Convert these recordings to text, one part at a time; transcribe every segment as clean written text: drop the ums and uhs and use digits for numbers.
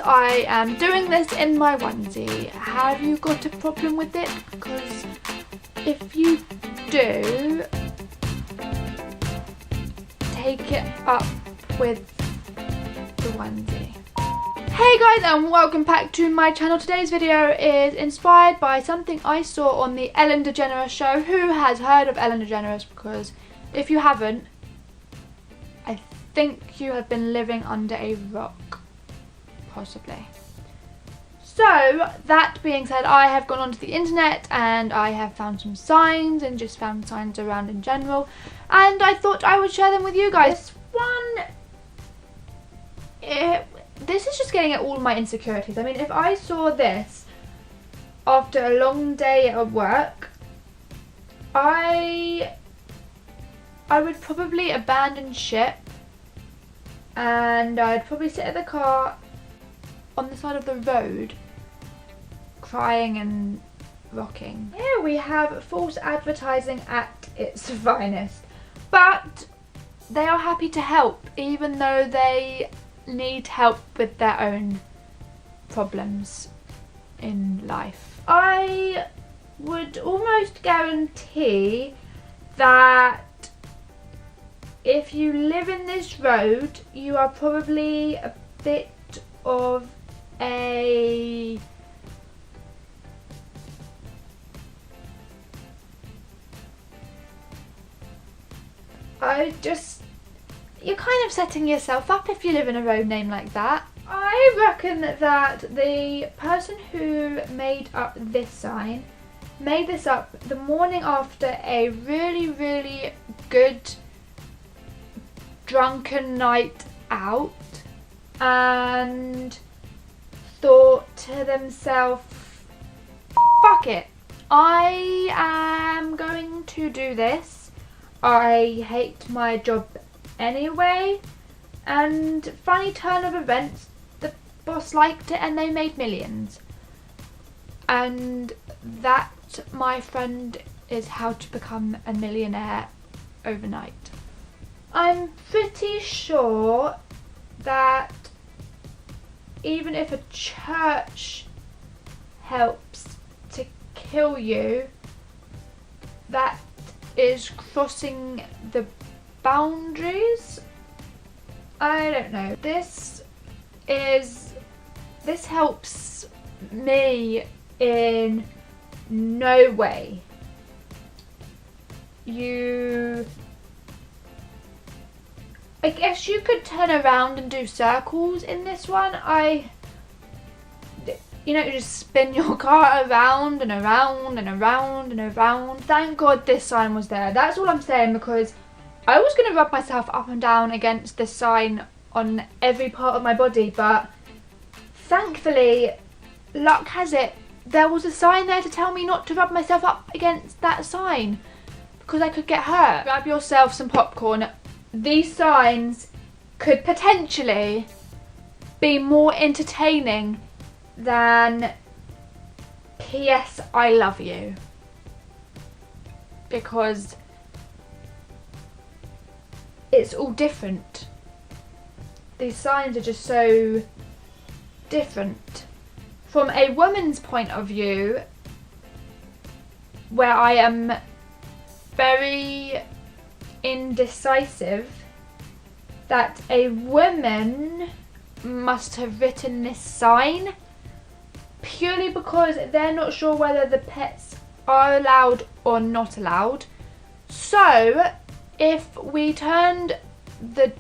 I am doing this in my onesie. Have you got a problem with it? Because if you do, take it up with the onesie. Hey guys, and welcome back to my channel. Today's video is inspired by something I saw on the Ellen DeGeneres show. Who has heard of Ellen DeGeneres? Because if you haven't, I think you have been living under a rock, possibly. So that being said, I have gone onto the internet and I have found some signs and just found signs around in general, and I thought I would share them with you guys. This is just getting at all my insecurities. I mean, if I saw this after a long day at work, I would probably abandon ship and I'd probably sit in the car on the side of the road crying and rocking. Here we have false advertising at its finest, but they are happy to help even though they need help with their own problems in life. I would almost guarantee that if you live in this road, you are probably a bit of a you're kind of setting yourself up if you live in a road name like that. I reckon that the person who made up this sign made this up the morning after a really good drunken night out and thought to themselves, fuck it, I am going to do this. I hate my job anyway, and funny turn of events, the boss liked it and they made millions. And that, my friend, is how to become a millionaire overnight. I'm pretty sure that even if a church helps to kill you, that is crossing the boundaries. I don't know. This helps me in no way. I guess you could turn around and do circles in this one. You just spin your car around and around and around and around. Thank God this sign was there. That's all I'm saying, because I was going to rub myself up and down against this sign on every part of my body, but thankfully, luck has it, there was a sign there to tell me not to rub myself up against that sign because I could get hurt. Grab yourself some popcorn. These signs could potentially be more entertaining than PS I love you, because it's all different. These signs are just so different. From a woman's point of view, where I am very indecisive, that a woman must have written this sign purely because they're not sure whether the pets are allowed or not allowed. So if we turned the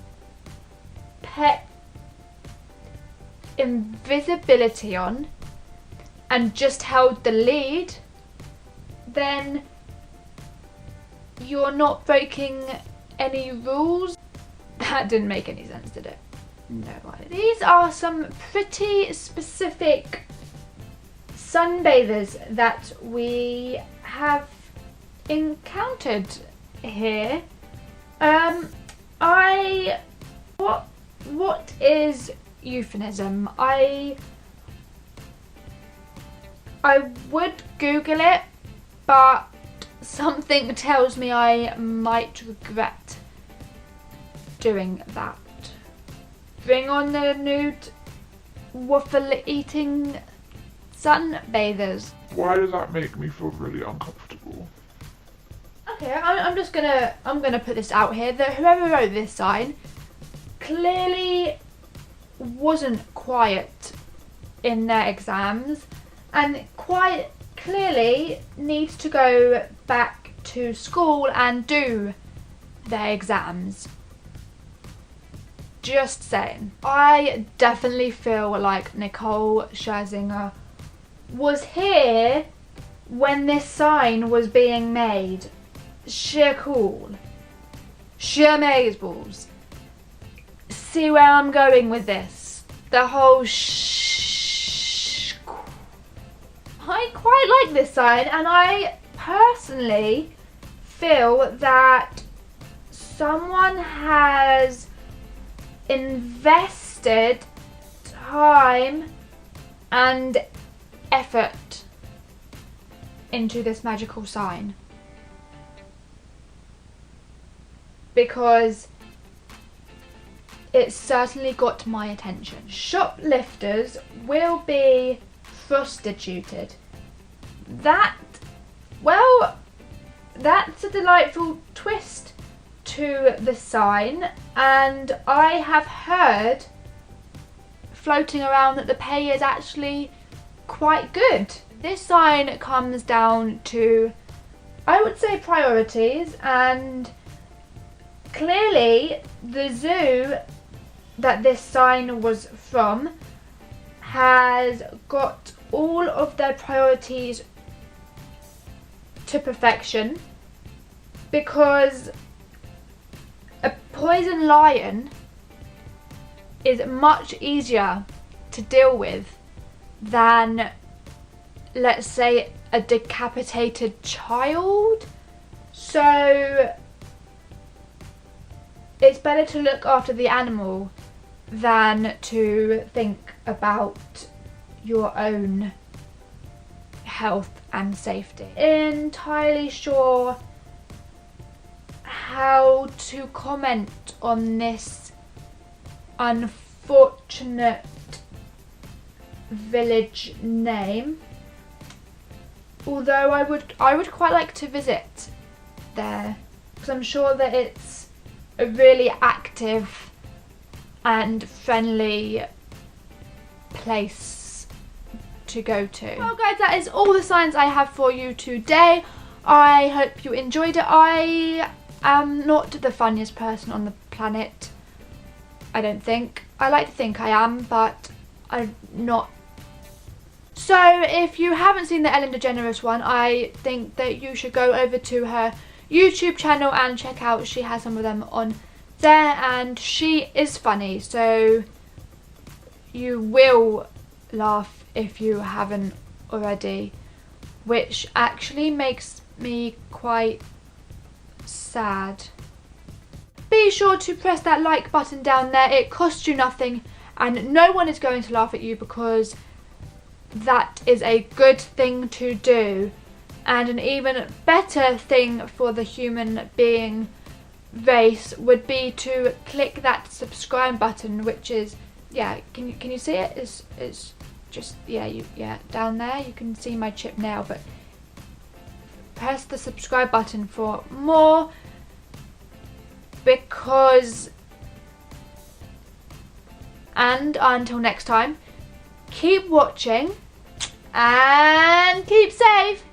pet invisibility on and just held the lead, then you're not breaking any rules. That didn't make any sense, did it? No. These are some pretty specific sunbathers that we have encountered here. What is euphemism? I would Google it, but something tells me I might regret doing that. Bring on the nude waffle eating sunbathers. Why does that make me feel really uncomfortable? Okay, I'm gonna put this out here that whoever wrote this sign clearly wasn't quiet in their exams and quite clearly needs to go back to school and do their exams. Just saying. I definitely feel like Nicole Scherzinger was here when this sign was being made. Sheer cool. Sheer amazeballs. See where I'm going with this. The whole I quite like this sign, and I personally feel that someone has invested time and effort into this magical sign, because it certainly got my attention. Shoplifters will be prostituted. That's a delightful twist to the sign, and I have heard floating around that the pay is actually quite good. This sign comes down to, I would say, priorities, and clearly the zoo that this sign was from has got all of their priorities to perfection, because a poison lion is much easier to deal with than, let's say, a decapitated child. So it's better to look after the animal than to think about your own health and safety. Entirely sure how to comment on this unfortunate village name, although I would quite like to visit there, because I'm sure that it's a really active and friendly place to go to. Well guys, that is all the signs I have for you today. I hope you enjoyed it. I am not the funniest person on the planet, I don't think. I like to think I am, but I'm not. So if you haven't seen the Ellen DeGeneres one, I think that you should go over to her YouTube channel and check out. She has some of them on there, and she is funny, so you will laugh if you haven't already, which actually makes me quite sad. Be sure to press that like button down there. It costs you nothing and no one is going to laugh at you, because that is a good thing to do, and an even better thing for the human being race would be to click that subscribe button, which is, yeah, can you see it? It's just, yeah, down there you can see my chip nail, but press the subscribe button for more, because, and until next time, keep watching and keep safe.